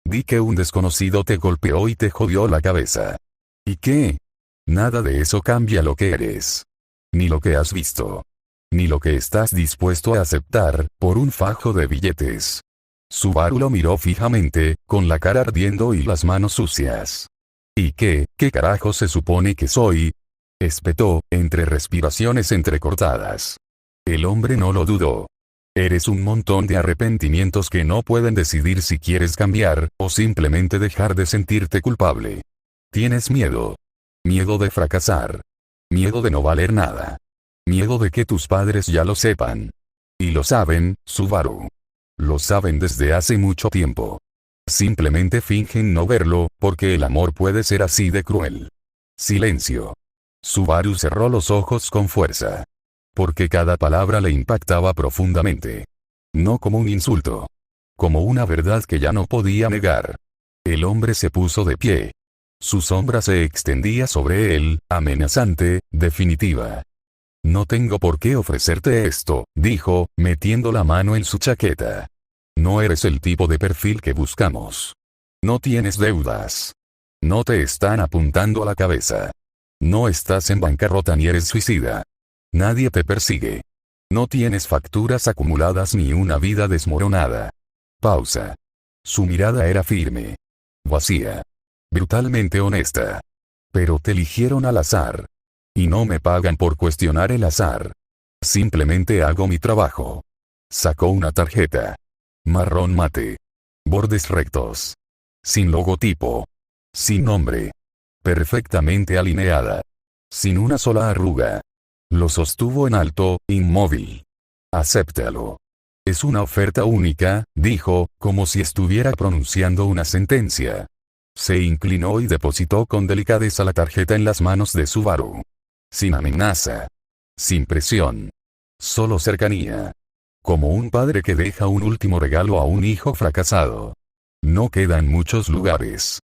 Di que un desconocido te golpeó y te jodió la cabeza. ¿Y qué? Nada de eso cambia lo que eres. Ni lo que has visto. Ni lo que estás dispuesto a aceptar, por un fajo de billetes. Subaru lo miró fijamente, con la cara ardiendo y las manos sucias. ¿Y qué carajo se supone que soy? Espetó, entre respiraciones entrecortadas. El hombre no lo dudó. Eres un montón de arrepentimientos que no pueden decidir si quieres cambiar, o simplemente dejar de sentirte culpable. Tienes miedo. Miedo de fracasar. Miedo de no valer nada. Miedo de que tus padres ya lo sepan. Y lo saben, Subaru. Lo saben desde hace mucho tiempo. Simplemente fingen no verlo, porque el amor puede ser así de cruel. Silencio. Subaru cerró los ojos con fuerza. Porque cada palabra le impactaba profundamente. No como un insulto. Como una verdad que ya no podía negar. El hombre se puso de pie. Su sombra se extendía sobre él, amenazante, definitiva. No tengo por qué ofrecerte esto, dijo, metiendo la mano en su chaqueta. No eres el tipo de perfil que buscamos. No tienes deudas. No te están apuntando a la cabeza. No estás en bancarrota ni eres suicida. Nadie te persigue. No tienes facturas acumuladas ni una vida desmoronada. Pausa. Su mirada era firme. Vacía. Brutalmente honesta. Pero te eligieron al azar. Y no me pagan por cuestionar el azar. Simplemente hago mi trabajo. Sacó una tarjeta. Marrón mate. Bordes rectos. Sin logotipo. Sin nombre. Perfectamente alineada. Sin una sola arruga. Lo sostuvo en alto, inmóvil. Acéptalo. Es una oferta única, dijo, como si estuviera pronunciando una sentencia. Se inclinó y depositó con delicadeza la tarjeta en las manos de Subaru. Sin amenaza. Sin presión. Solo cercanía. Como un padre que deja un último regalo a un hijo fracasado. No quedan muchos lugares.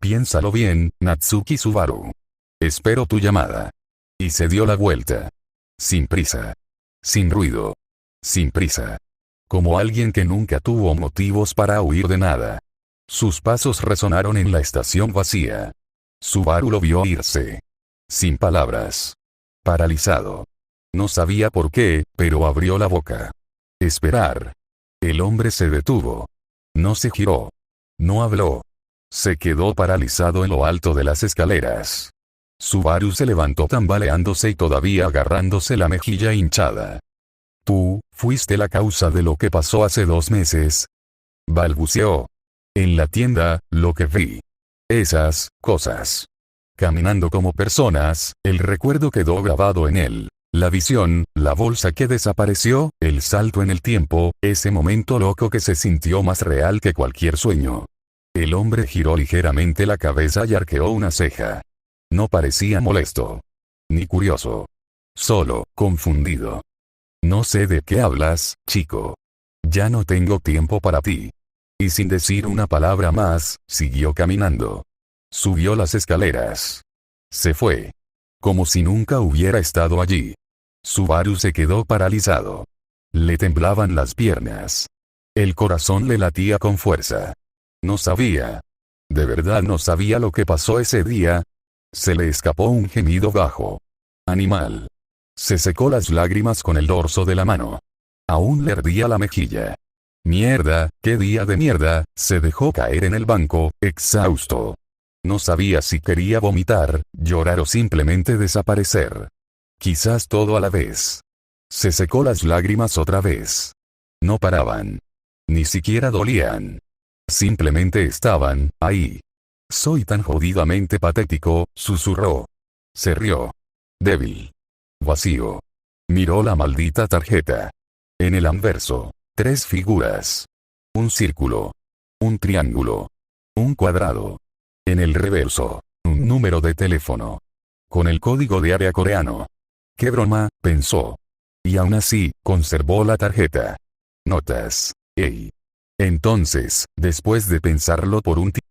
Piénsalo bien, Natsuki Subaru. Espero tu llamada. Y se dio la vuelta. Sin prisa. Sin ruido. Sin prisa. Como alguien que nunca tuvo motivos para huir de nada. Sus pasos resonaron en la estación vacía. Subaru lo vio irse. Sin palabras. Paralizado. No sabía por qué, pero abrió la boca. Esperar. El hombre se detuvo. No se giró. No habló. Se quedó paralizado en lo alto de las escaleras. Subaru se levantó tambaleándose y todavía agarrándose la mejilla hinchada. Tú, fuiste la causa de lo que pasó hace 2 meses. Balbuceó. En la tienda, lo que vi. Esas cosas. Caminando como personas, el recuerdo quedó grabado en él. La visión, la bolsa que desapareció, el salto en el tiempo, ese momento loco que se sintió más real que cualquier sueño. El hombre giró ligeramente la cabeza y arqueó una ceja. No parecía molesto. Ni curioso. Solo, confundido. No sé de qué hablas, chico. Ya no tengo tiempo para ti. Y sin decir una palabra más, siguió caminando. Subió las escaleras. Se fue. Como si nunca hubiera estado allí. Subaru se quedó paralizado. Le temblaban las piernas. El corazón le latía con fuerza. No sabía. De verdad no sabía lo que pasó ese día. Se le escapó un gemido bajo. Animal. Se secó las lágrimas con el dorso de la mano. Aún le ardía la mejilla. Mierda, qué día de mierda, se dejó caer en el banco, exhausto. No sabía si quería vomitar, llorar o simplemente desaparecer. Quizás todo a la vez. Se secó las lágrimas otra vez. No paraban. Ni siquiera dolían. Simplemente estaban, ahí. Soy tan jodidamente patético, susurró. Se rió. Débil. Vacío. Miró la maldita tarjeta. En el anverso, 3 figuras. Un círculo. Un triángulo. Un cuadrado. En el reverso, un número de teléfono. Con el código de área coreano. ¡Qué broma!, pensó. Y aún así, conservó la tarjeta. Notas. Ey. Entonces, después de pensarlo por un tiempo,